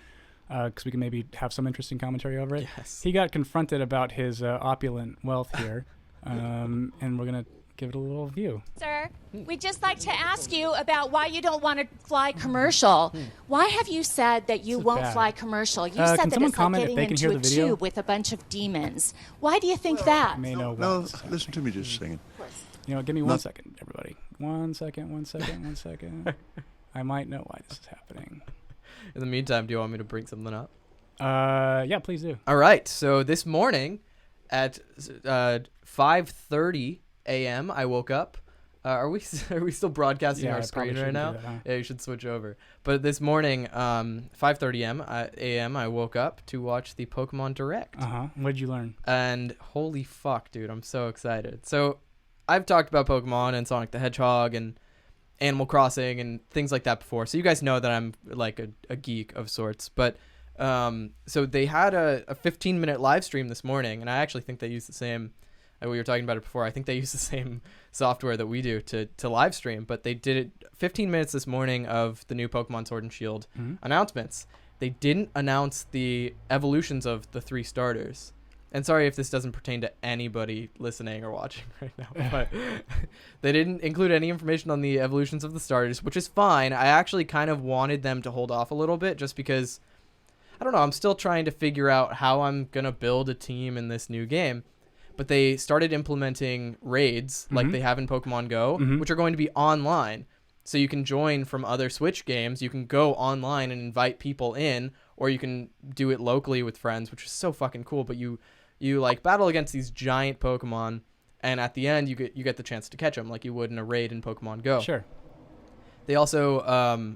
Because we can maybe have some interesting commentary over it. Yes. He got confronted about his opulent wealth here. And we're going to give it a little view. Sir, we'd just like to ask you about why you don't want to fly commercial. Why have you said that you won't fly commercial? You said that it's like getting into a tube with a bunch of demons. Why do you think that? No, listen to me just singing. Give me 1 second, everybody. 1 second, 1 second, 1 second. I might know why this is happening. In the meantime, do you want me to bring something up? Yeah, please do. All right. So this morning at 5:30 a.m. I woke up. Are we still broadcasting our screen right now? Yeah, you should switch over. But this morning, 5:30 a.m. I woke up to watch the Pokemon Direct. What did you learn? And holy fuck, dude, I'm so excited. So I've talked about Pokemon and Sonic the Hedgehog and Animal Crossing and things like that before. So you guys know that I'm like a geek of sorts. But so they had a 15-minute live stream this morning, and I actually think they use the same. We were talking about it before. I think they use the same software that we do to live stream, but they did it 15 minutes this morning of the new Pokemon Sword and Shield announcements. They didn't announce the evolutions of the 3 starters. And sorry if this doesn't pertain to anybody listening or watching right now, but they didn't include any information on the evolutions of the starters, which is fine. I actually kind of wanted them to hold off a little bit just because, I don't know, I'm still trying to figure out how I'm going to build a team in this new game. But they started implementing raids like they have in Pokemon Go, which are going to be online. So you can join from other Switch games. You can go online and invite people in, or you can do it locally with friends, which is so fucking cool. But you like battle against these giant Pokemon, and at the end you get the chance to catch them like you would in a raid in Pokemon Go. Sure. They also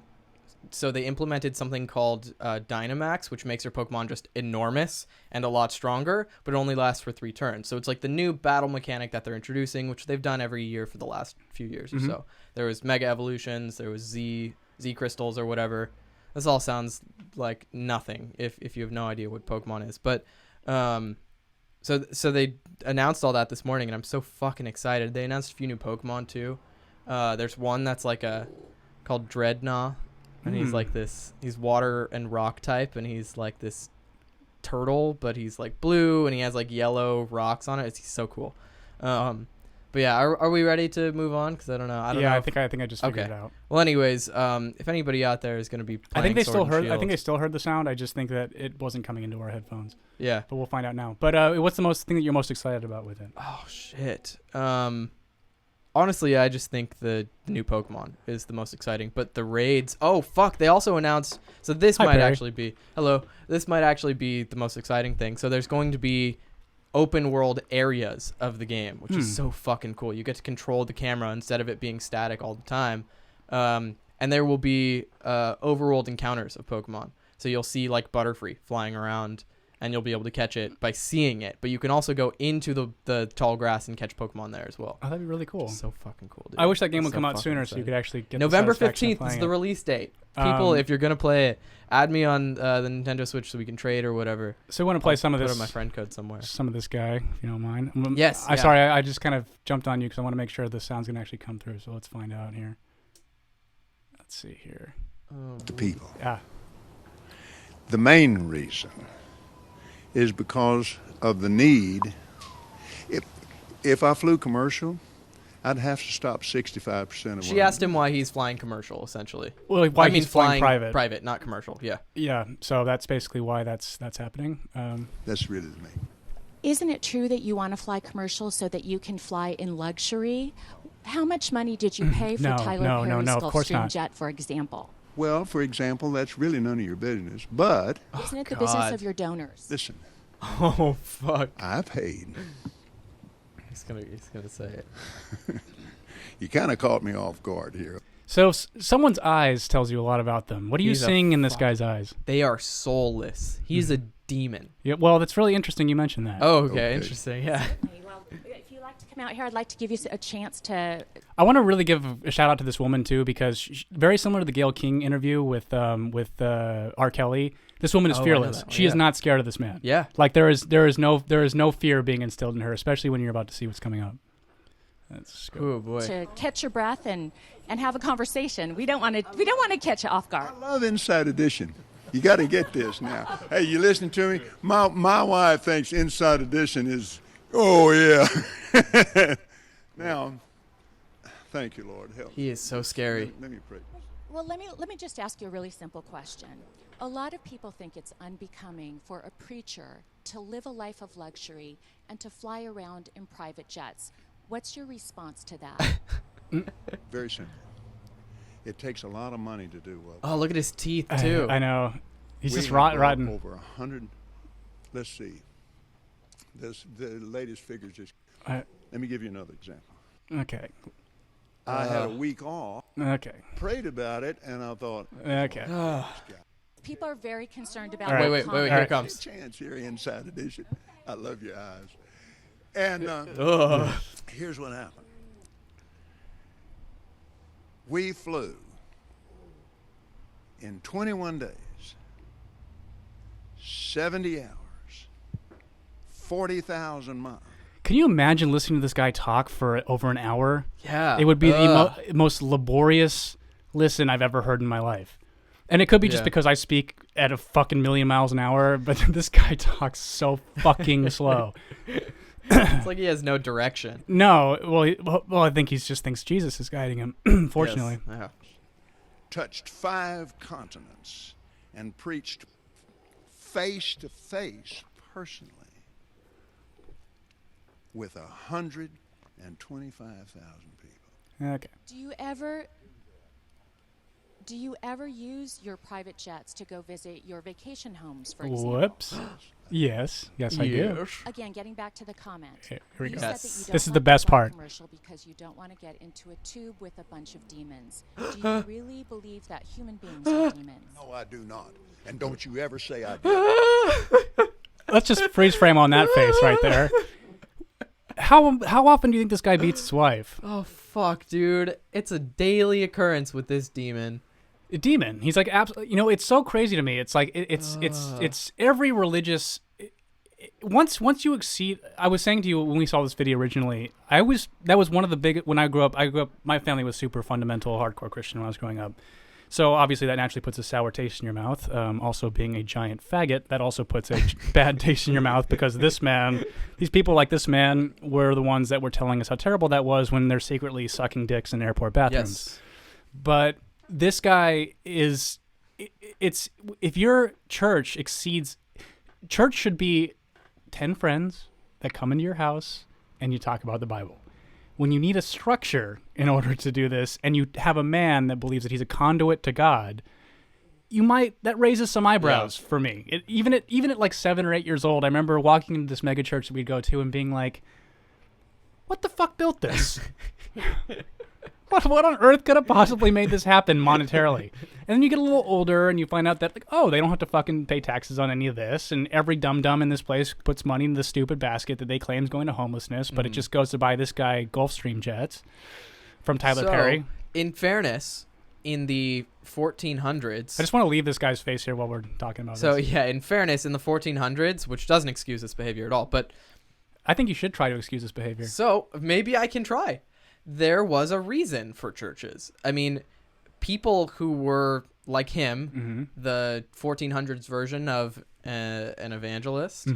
so they implemented something called Dynamax, which makes your Pokemon just enormous and a lot stronger, but it only lasts for 3 turns. So it's like the new battle mechanic that they're introducing, which they've done every year for the last few years or so. There was Mega Evolutions, there was Z Crystals or whatever. This all sounds like nothing if you have no idea what Pokemon is. But so they announced all that this morning, and I'm so fucking excited. They announced a few new Pokemon too. There's one that's like called Dreadnought. And he's like he's water and rock type, and he's like this turtle, but he's like blue and he has like yellow rocks on it. He's so cool. But yeah, are we ready to move on? Because I don't know. Yeah, I think I just figured it out. Well, anyways, if anybody out there is going to be playing I think they Sword still heard the sound. I just think that it wasn't coming into our headphones. Yeah. But we'll find out now. But what's the thing that you're most excited about with it? Oh shit. Honestly, I just think the new Pokemon is the most exciting. But the raids. Oh fuck! They also announced. So this Hi, might Perry. actually be. Hello. This might actually be the most exciting thing. So there's going to be open world areas of the game, which is so fucking cool. You get to control the camera instead of it being static all the time. And there will be overworld encounters of Pokemon. So you'll see like Butterfree flying around and you'll be able to catch it by seeing it. But you can also go into the tall grass and catch Pokemon there as well. Oh, that'd be really cool. So fucking cool, dude. I wish that game It's would come so out fucking sooner exciting. so you could actually get November the satisfaction 15th of is playing the it. release date. People, if you're going to play it, add me on the Nintendo Switch so we can trade or whatever. So we want to play some of Put this. on my friend code somewhere. Some of this guy, if you don't mind. Yes, I'm yeah. sorry, I just kind of jumped on you because I want to make sure the sound's going to actually come through. So let's find out here. Let's see here. The people. Yeah. The main reason is because of the need. If I flew commercial, I'd have to stop 65% of She asked him why he's flying commercial, essentially. Well, why I mean, he's flying private. Private, not commercial. Yeah. Yeah. So that's basically why that's happening. That's really the main. Isn't it true that you want to fly commercial so that you can fly in luxury? How much money did you pay for No, Tyler no, Perry's of course Gulfstream not. jet, for example? Well, for example, that's really none of your business. But Isn't it the God. business of your donors? listen, Oh fuck. I paid. He's gonna say it. You kind of caught me off guard here. So someone's eyes tells you a lot about them. What are you He's a seeing in this guy's eyes? They are soulless. He's a demon. Yeah. Well, that's really interesting. You mentioned that. Oh, okay. Okay. Interesting. Yeah. Well, if you'd like to come out here, I'd like to give you a chance to. I want to really give a shout out to this woman too, because very similar to the Gayle King interview with R. Kelly. This woman is Oh, I know fearless. that one, She is yeah. not scared of this man. Yeah. Like there is no fear being instilled in her, especially when you're about to see what's coming up. That's good. Oh boy. To catch your breath and have a conversation. We don't want to catch you off guard. I love Inside Edition. You got to get this now. Hey, you listening to me? My wife thinks Inside Edition is, oh yeah. Now, thank you, Lord. Help. He is so scary. Let me pray. Well, let me just ask you a really simple question. A lot of people think it's unbecoming for a preacher to live a life of luxury and to fly around in private jets. What's your response to that? Very simple. It takes a lot of money to do what. Oh, look at his teeth too. I know. He's We just have rotten. brought over 100. Let's see. The latest figures just. Uh, Let me give you another example. Okay. I had a week off, Okay. prayed about it, and I thought, Okay. People are very concerned about All right. Wait, comment. here All it right. comes. chance here, Inside Edition. I love your eyes. And here's what happened. We flew in 21 days, 70 hours, 40,000 miles. Can you imagine listening to this guy talk for over an hour? Yeah. It would be the most laborious listen I've ever heard in my life. And it could be just Yeah. because I speak at a fucking million miles an hour, but this guy talks so fucking slow. It's like he has no direction. No, well, I think he just thinks Jesus is guiding him, fortunately. Yes. Yeah. Touched 5 continents and preached face to face personally with 125,000 people. Okay. Do you ever use your private jets to go visit your vacation homes, for example? Whoops. Yes, I do. Again, getting back to the comment. Here we You go. said Yes. that you don't This is want the to best fly part. Commercial because you don't want to get into a tube with a bunch of demons. Do you really believe that human beings are demons? No, I do not. And don't you ever say I do. Let's just freeze frame on that face right there. How often do you think this guy beats his wife? Oh fuck, dude! It's a daily occurrence with this demon. A demon. He's like, it's so crazy to me. It's like it's every religious. Once you exceed, I was saying to you when we saw this video originally, that was one of the big. When I grew up, my family was super fundamental, hardcore Christian when I was growing up. So obviously that naturally puts a sour taste in your mouth. Also being a giant faggot, that also puts a bad taste in your mouth, because these people like this man were the ones that were telling us how terrible that was when they're secretly sucking dicks in airport bathrooms. Yes. But this guy is, if your church should be 10 friends that come into your house and you talk about the Bible. When you need a structure in order to do this, and you have a man that believes that he's a conduit to God, that raises some eyebrows for me. Even at like 7 or 8 years old, I remember walking into this mega church that we'd go to and being like, what the fuck built this? What on earth could have possibly made this happen monetarily? And then you get a little older and you find out that, like, oh, they don't have to fucking pay taxes on any of this. And every dum-dum in this place puts money in the stupid basket that they claim is going to homelessness, but it just goes to buy this guy Gulfstream jets from Tyler Perry. In fairness, in the 1400s... I just want to leave this guy's face here while we're talking about this. So, yeah, in fairness, in the 1400s, which doesn't excuse this behavior at all, but... I think you should try to excuse this behavior. So, maybe I can try. There was a reason for churches. I mean, people who were like him, the 1400s version of an evangelist,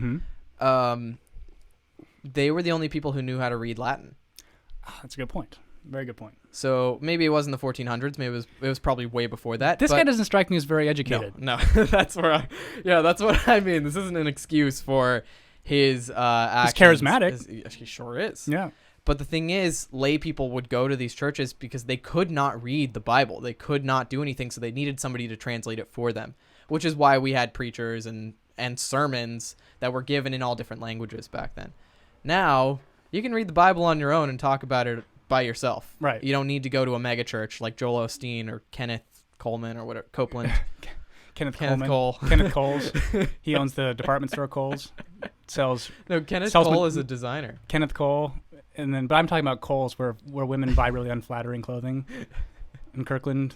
they were the only people who knew how to read Latin. Oh, that's a good point. Very good point. So maybe it wasn't the 1400s. Maybe it was probably way before that. This guy doesn't strike me as very educated. No, that's that's what I mean. This isn't an excuse for his actions. He's charismatic. He sure is. Yeah. But the thing is, lay people would go to these churches because they could not read the Bible. They could not do anything, so they needed somebody to translate it for them, which is why we had preachers and sermons that were given in all different languages back then. Now, you can read the Bible on your own and talk about it by yourself. Right. You don't need to go to a mega church like Joel Osteen or Kenneth Coleman or whatever, Copeland. Kenneth Coles. He owns the department store Kohl's. Kenneth Cole is a designer. Kenneth Cole. But I'm talking about Kohl's, where women buy really unflattering clothing. In Kirkland,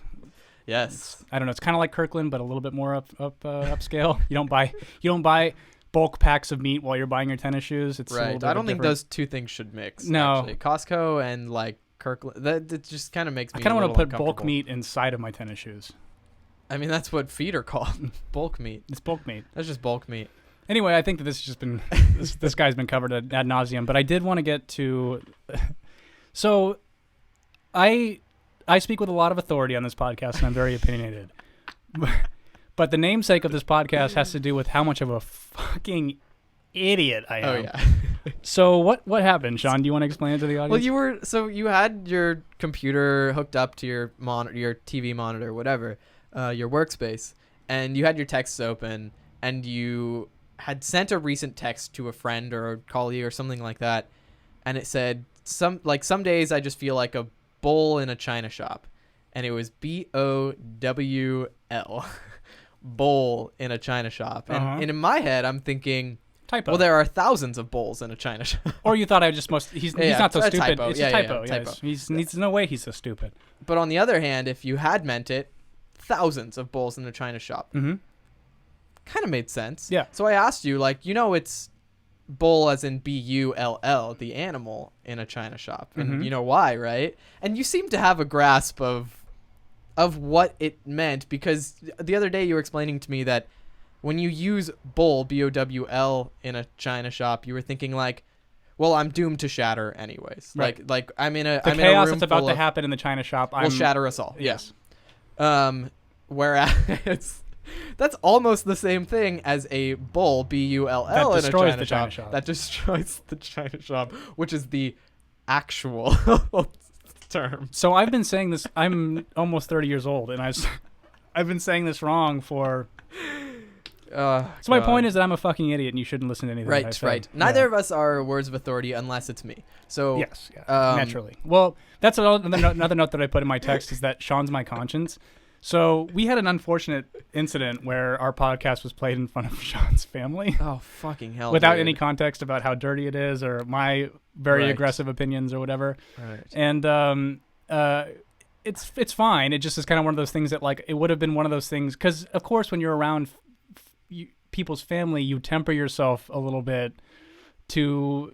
yes, I don't know. It's kind of like Kirkland, but a little bit more upscale. You don't buy bulk packs of meat while you're buying your tennis shoes. It's right. I don't think those two things should mix. No, actually. Costco and like Kirkland. That just kind of makes me. I kind of want to put bulk meat inside of my tennis shoes. I mean, that's what feet are called. Bulk meat. It's bulk meat. That's just bulk meat. Anyway, I think that this has just been this guy's been covered ad nauseum, but I did want to get to. So, I speak with a lot of authority on this podcast, and I'm very opinionated. But the namesake of this podcast has to do with how much of a fucking idiot I am. Oh yeah. So what happened, Sean? Do you want to explain it to the audience? Well, you had your computer hooked up to your your TV monitor, whatever, your workspace, and you had your texts open, and you had sent a recent text to a friend or a colleague or something like that, and it said some days I just feel like a bowl in a china shop, and it was BOWL, bowl in a china shop, and in my head I'm thinking, typo. Well, there are thousands of bowls in a china shop. Or you thought I just must. He's not so stupid. Typo. It's a typo. Typo. There's no way he's so stupid. But on the other hand, if you had meant it, thousands of bowls in a china shop. Mm-hmm. Kind of made sense. Yeah. So I asked you, it's bull as in BULL, the animal in a china shop, and you know why, right? And you seem to have a grasp of what it meant, because the other day you were explaining to me that when you use bull, BOWL, in a china shop, you were thinking like, well, I'm doomed to shatter anyways. Right. Like I'm in a the I'm chaos in a room that's about full to of, happen in the china shop will shatter us all. Yes. Whereas that's almost the same thing as a bull, BULL, in a china shop. That destroys the china shop, which is the actual term. So I've been saying this. I'm almost 30 years old, and I've been saying this wrong for. So my point is that I'm a fucking idiot, and you shouldn't listen to anything. Right, I said. right. Neither of us are words of authority unless it's me. So yes, naturally. Well, that's another note that I put in my text is that Sean's my conscience. So we had an unfortunate incident where our podcast was played in front of Sean's family. Oh, fucking hell. Without any context about how dirty it is or my very aggressive opinions or whatever. Right. And it's fine. It just is kind of one of those things that, like, it would have been one of those things. Because, of course, when you're around people's family, you temper yourself a little bit to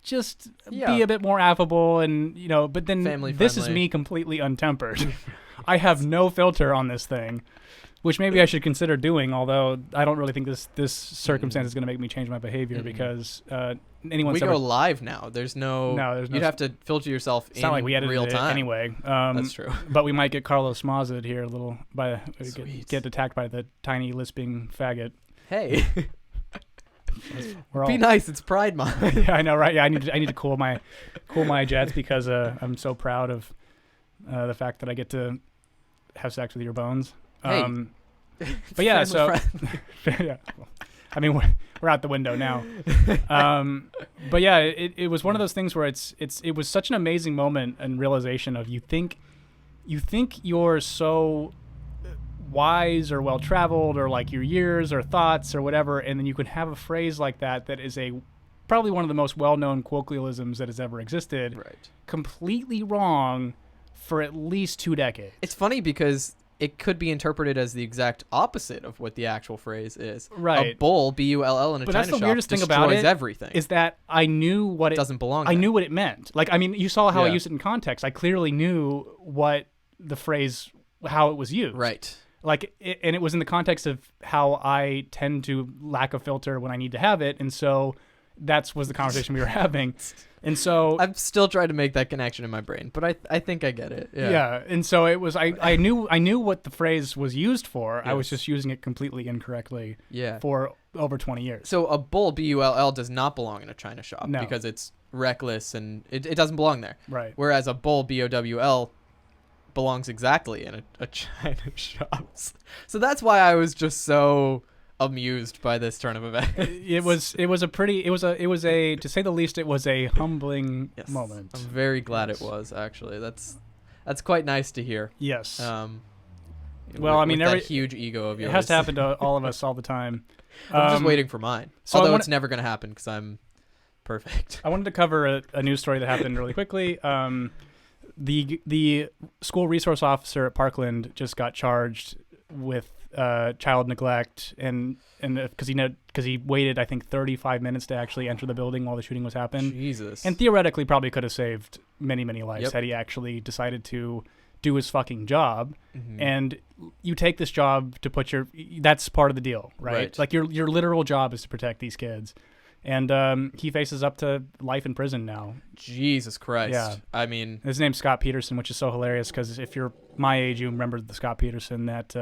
just be a bit more affable and, but then family this friendly. is me completely untempered. I have no filter on this thing, which maybe I should consider doing, although I don't really think this circumstance is going to make me change my behavior because we go live now. There's no you'd have to filter yourself in not like we edited real it time. Anyway. That's true. But we might get Carlos Mazza here a little get attacked by the tiny lisping faggot. Hey. Be nice. It's Pride Month. Yeah, I know, right? Yeah, I need to cool my jets because I'm so proud of the fact that I get to have sex with your bones. Hey. But yeah, so yeah, I mean we're out the window now. But yeah, it was one of those things where it was such an amazing moment and realization of you think you're so wise or well traveled or like your years or thoughts or whatever, and then you can have a phrase like that is probably one of the most well-known colloquialisms that has ever existed, right, completely wrong for at least 2 decades. It's funny because it could be interpreted as the exact opposite of what the actual phrase is. Right. A bull, B-U-L-L, in a but China that's the shop weirdest thing about it. Everything. Is that I knew what it doesn't belong. I knew what it meant. Like, I mean, you saw how I used it in context. I clearly knew what the phrase, how it was used. Right. Like, and it was in the context of how I tend to lack a filter when I need to have it, and so was the conversation we were having. And so I'm still trying to make that connection in my brain, but I think I get it. Yeah. And so it was I knew what the phrase was used for. Yes. I was just using it completely incorrectly. Yeah. For over 20 years. So a bull, B-U-L-L, does not belong in a China shop because it's reckless and it doesn't belong there. Right. Whereas a bull, B-O-W-L, belongs exactly in a China shop. So that's why I was just so amused by this turn of events. It was a to say the least, it was a humbling moment. I'm very glad it was, actually. That's quite nice to hear. Yes. Well, I mean, that huge ego of yours. It has to happen to all of us all the time. I'm just waiting for mine. So although it's never going to happen because I'm perfect. I wanted to cover a news story that happened really quickly. The school resource officer at Parkland just got charged with child neglect and because he waited, I think, 35 minutes to actually enter the building while the shooting was happening. Jesus. And theoretically probably could have saved many lives had he actually decided to do his fucking job. Mm-hmm. And you take this job to that's part of the deal, right? Like your literal job is to protect these kids. And he faces up to life in prison now. Jesus Christ. Yeah. I mean, his name's Scott Peterson, which is so hilarious because if you're my age, you remember the Scott Peterson that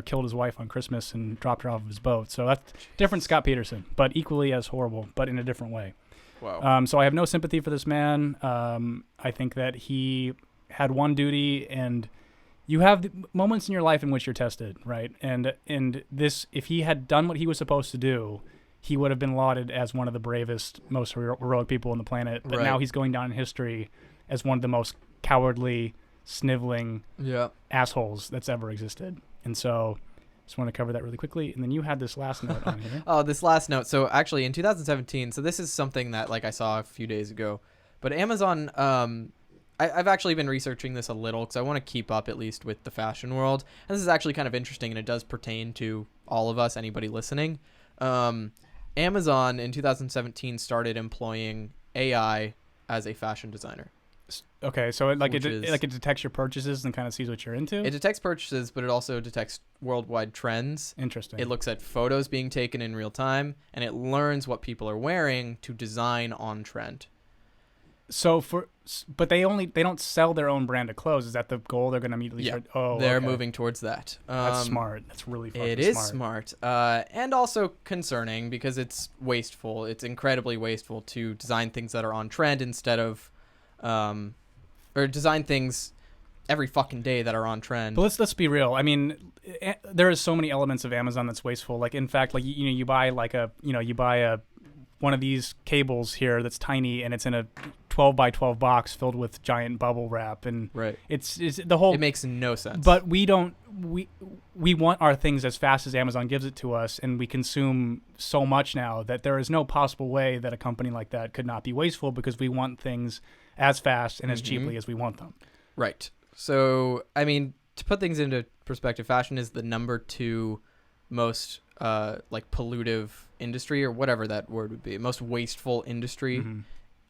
killed his wife on Christmas and dropped her off of his boat. So that's different Scott Peterson, but equally as horrible, but in a different way. Wow. So I have no sympathy for this man. I think that he had one duty, and you have moments in your life in which you're tested, right? And this, if he had done what he was supposed to do, he would have been lauded as one of the bravest, most heroic people on the planet. But now he's going down in history as one of the most cowardly, sniveling assholes that's ever existed. And so just want to cover that really quickly. And then you had this last note on here. Oh, this last note. So actually in 2017, so this is something that I saw a few days ago, but Amazon, I've actually been researching this a little because I want to keep up at least with the fashion world. And this is actually kind of interesting, and it does pertain to all of us, anybody listening. Amazon in 2017 started employing AI as a fashion designer. Okay, so it detects your purchases and kind of sees what you're into? It detects purchases, but it also detects worldwide trends. Interesting. It looks at photos being taken in real time, and it learns what people are wearing to design on trend. So but they don't sell their own brand of clothes. Is that the goal? They're going to immediately start? Oh, they're moving towards that. That's smart. That's really fucking smart. It is smart. And also concerning because it's wasteful. It's incredibly wasteful to design things that are on trend instead of, or design things every fucking day that are on trend. But let's be real. I mean, there is so many elements of Amazon that's wasteful. Like, in fact, like you buy one of these cables here that's tiny, and it's in a 12 by 12 box filled with giant bubble wrap, and it's the whole. It makes no sense. But we want our things as fast as Amazon gives it to us, and we consume so much now that there is no possible way that a company like that could not be wasteful because we want things as fast and as cheaply as we want them. Right. So, I mean, to put things into perspective, fashion is the number 2 most pollutive industry, or whatever that word would be, most wasteful industry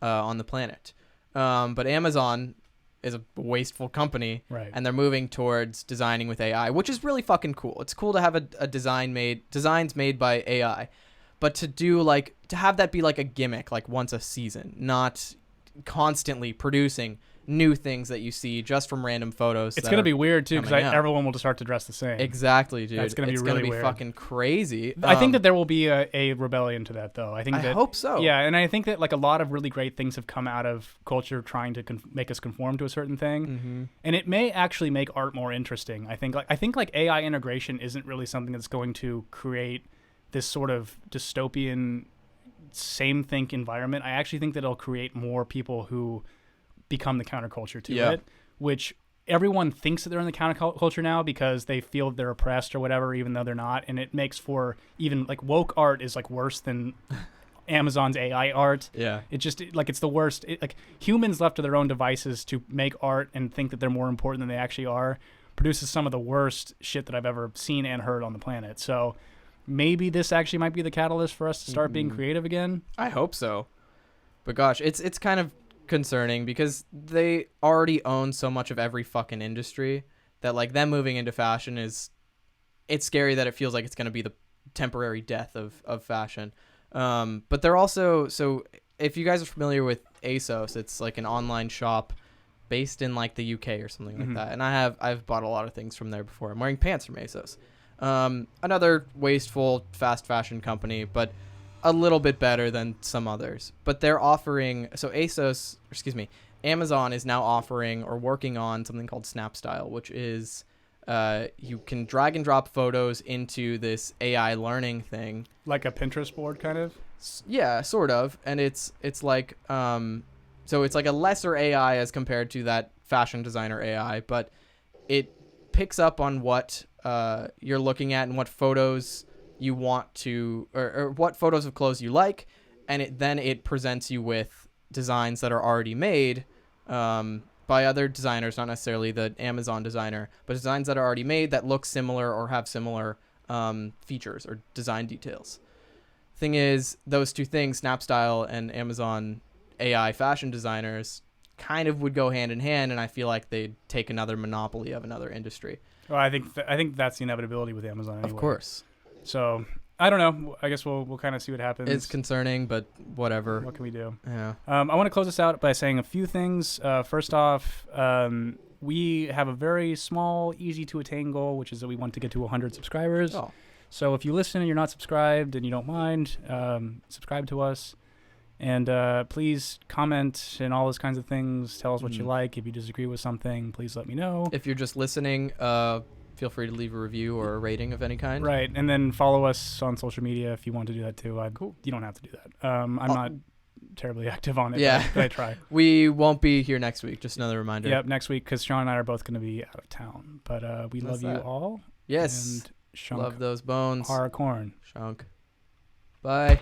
on the planet. But Amazon is a wasteful company, right? And they're moving towards designing with AI, which is really fucking cool. It's cool to have a designs made by AI, but to have that be like a gimmick, like once a season, not constantly producing new things that you see just from random photos. It's gonna be weird too, because everyone will just start to dress the same. Exactly, dude. It's gonna be really weird. Fucking crazy. I think that there will be a rebellion to that, though. I hope so. Yeah, and I think that like a lot of really great things have come out of culture trying to make us conform to a certain thing, and it may actually make art more interesting. I think like AI integration isn't really something that's going to create this sort of dystopian same think environment. I actually think that it'll create more people who become the counterculture to it, which everyone thinks that they're in the counterculture now because they feel they're oppressed or whatever, even though they're not. And it makes for even like woke art is like worse than Amazon's AI art. Yeah. It just like it's the worst. Like humans left to their own devices to make art and think that they're more important than they actually are produces some of the worst shit that I've ever seen and heard on the planet. So maybe this actually might be the catalyst for us to start being creative again. I hope so. But gosh, it's kind of concerning because they already own so much of every fucking industry that like them moving into fashion it's scary that it feels like it's going to be the temporary death of fashion. But they're also, so if you guys are familiar with ASOS, it's like an online shop based in like the UK or something like that. And I've bought a lot of things from there before. I'm wearing pants from ASOS. Another wasteful fast fashion company, but a little bit better than some others. But they're offering, Amazon is now offering or working on something called Snap Style, which is you can drag and drop photos into this AI learning thing. Like a Pinterest board kind of? Yeah, sort of. And it's like, so it's like a lesser AI as compared to that fashion designer AI, but it picks up on what you're looking at and what photos you want to, or what photos of clothes you like, and it presents you with designs that are already made by other designers, not necessarily the Amazon designer, but designs that are already made that look similar or have similar features or design details. Thing is, those two things, Snapstyle and Amazon AI fashion designers, kind of would go hand in hand, and I feel like they'd take another monopoly of another industry. Well, I think that's the inevitability with Amazon anyway. Of course. So I don't know. I guess we'll kind of see what happens. It's concerning, but whatever. What can we do? Yeah. I want to close this out by saying a few things. First off, we have a very small, easy to attain goal, which is that we want to get to 100 subscribers. Oh. So if you listen and you're not subscribed and you don't mind, subscribe to us. And please comment and all those kinds of things. Tell us what you like. If you disagree with something, please let me know. If you're just listening, feel free to leave a review or a rating of any kind. Right. And then follow us on social media if you want to do that too. Cool. You don't have to do that. I'm not terribly active on it, but I try. We won't be here next week. Just another reminder. Yep, next week, because Sean and I are both going to be out of town. But we love you all. Yes. And Shunk. Love those bones. Corn. Shunk. Bye.